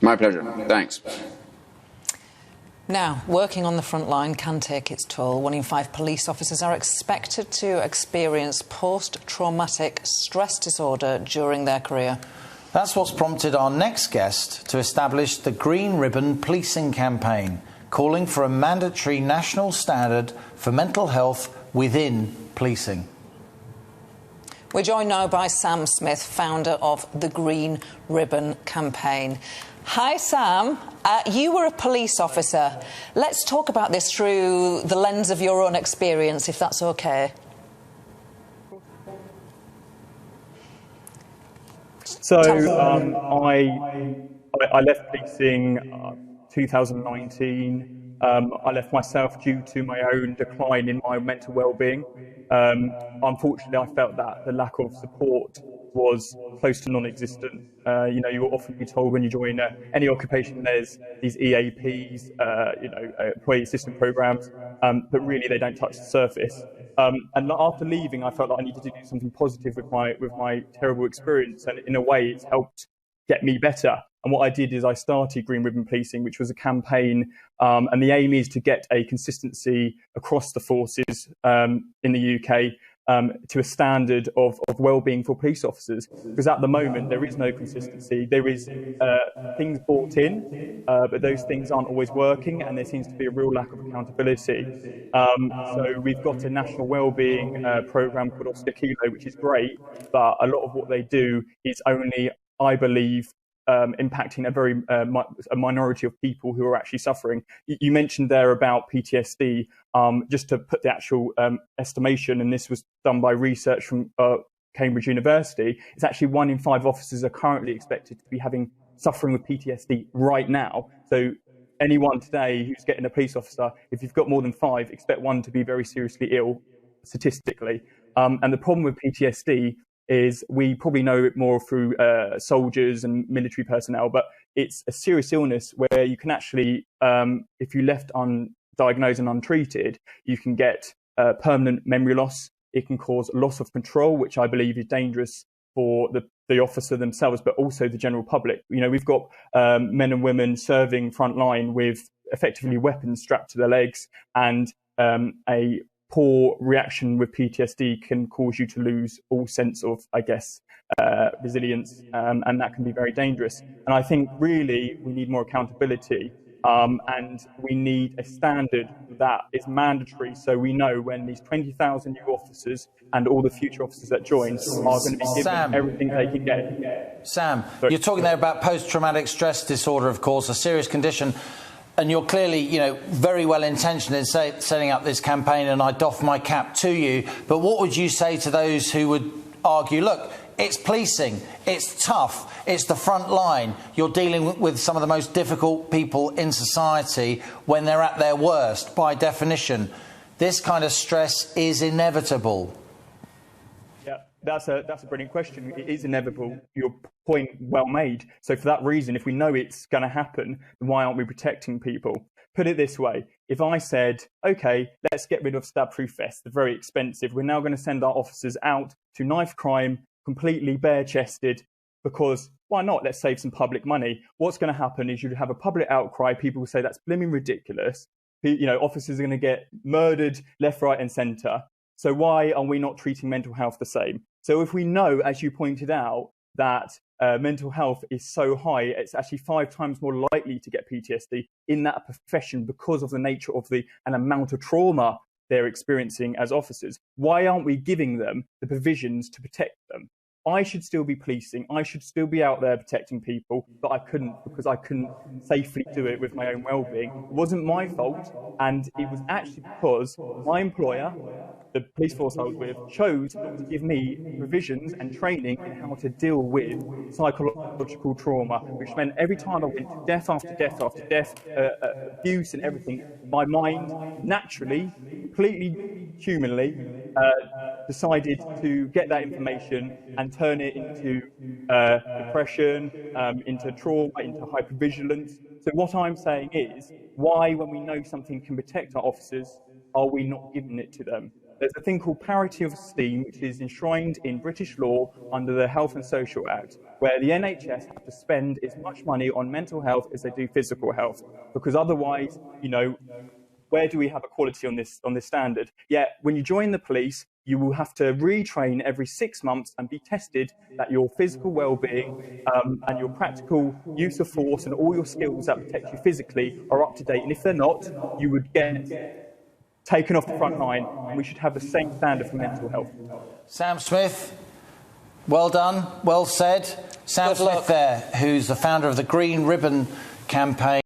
My pleasure. Thanks. Now, working on the front line can take its toll. 1 in 5 police officers are expected to experience post-traumatic stress disorder during their career. That's what's prompted our next guest to establish the Green Ribbon Policing Campaign, calling for a mandatory national standard for mental health within policing. We're joined now by Sam Smith, founder of the Green Ribbon Campaign. Hi, Sam. You were a police officer. Let's talk about this through the lens of your own experience, if that's OK. So I left policing 2019. I left myself due to my own decline in my mental well-being. Unfortunately, I felt that the lack of support was close to non-existent. You will often be told when you join any occupation there's these EAPs, employee assistance programs, but really they don't touch the surface. And after leaving, I felt like I needed to do something positive with my terrible experience, and in a way, it's helped get me better. And what I did is I started Green Ribbon Policing, which was a campaign, and the aim is to get a consistency across the forces in the UK. To a standard of well-being for police officers, because at the moment there is no consistency. There is things brought in, but those things aren't always working, and there seems to be a real lack of accountability. So we've got a national well-being programme called Oscar Kilo, which is great, but a lot of what they do is only, I believe, impacting a minority of people who are actually suffering. You mentioned there about PTSD. Just to put the actual estimation, and this was done by research from Cambridge University, it's actually 1 in 5 officers are currently expected to be suffering with PTSD right now. So anyone today who's getting a police officer, if you've got more than 5, expect 1 to be very seriously ill statistically. And the problem with PTSD is we probably know it more through soldiers and military personnel, but it's a serious illness where you can actually, if you left undiagnosed and untreated, you can get permanent memory loss. It can cause loss of control, which I believe is dangerous for the officer themselves, but also the general public. We've got men and women serving frontline with effectively weapons strapped to their legs, and a poor reaction with PTSD can cause you to lose all sense of, resilience, and that can be very dangerous. And I think really we need more accountability, and we need a standard that is mandatory, so we know when these 20,000 new officers and all the future officers that join are going to be given everything they can get. Sam, you're talking there about post-traumatic stress disorder, of course, a serious condition. And you're clearly, very well intentioned in setting up this campaign, and I doff my cap to you. But what would you say to those who would argue, look, it's policing, it's tough, it's the front line. You're dealing with some of the most difficult people in society when they're at their worst. By definition, this kind of stress is inevitable. Yeah, that's a brilliant question. It is inevitable. Your point well made. So for that reason, if we know it's going to happen, then why aren't we protecting people? Put it this way. If I said, OK, let's get rid of stab-proof vests, they're very expensive. We're now going to send our officers out to knife crime, completely bare-chested, because why not? Let's save some public money. What's going to happen is you'd have a public outcry. People will say that's blimmin' ridiculous. Officers are going to get murdered left, right and centre. So why are we not treating mental health the same? So if we know, as you pointed out, that mental health is so high, it's actually 5 times more likely to get PTSD in that profession because of the nature of and amount of trauma they're experiencing as officers. Why aren't we giving them the provisions to protect them? I should still be policing. I should still be out there protecting people, but I couldn't because I couldn't safely do it with my own well-being. It wasn't my fault, and it was actually because my employer, the police force I was with, chose not to give me provisions and training in how to deal with psychological trauma, which meant every time I went to death after death after death, abuse and everything, my mind naturally, completely humanly, decided to get that information and turn it into depression, into trauma, into hypervigilance. So what I'm saying is, why, when we know something can protect our officers, are we not giving it to them? there's a thing called parity of esteem, which is enshrined in British law under the Health and Social Act, where the NHS have to spend as much money on mental health as they do physical health, because otherwise, where do we have equality on this standard? Yet, when you join the police, you will have to retrain every 6 months and be tested that your physical well-being and your practical use of force and all your skills that protect you physically are up to date. And if they're not, you would get taken off the front line, and we should have the same standard for mental health. Sam Smith, well done, well said. Sam Smith there, who's the founder of the Green Ribbon campaign.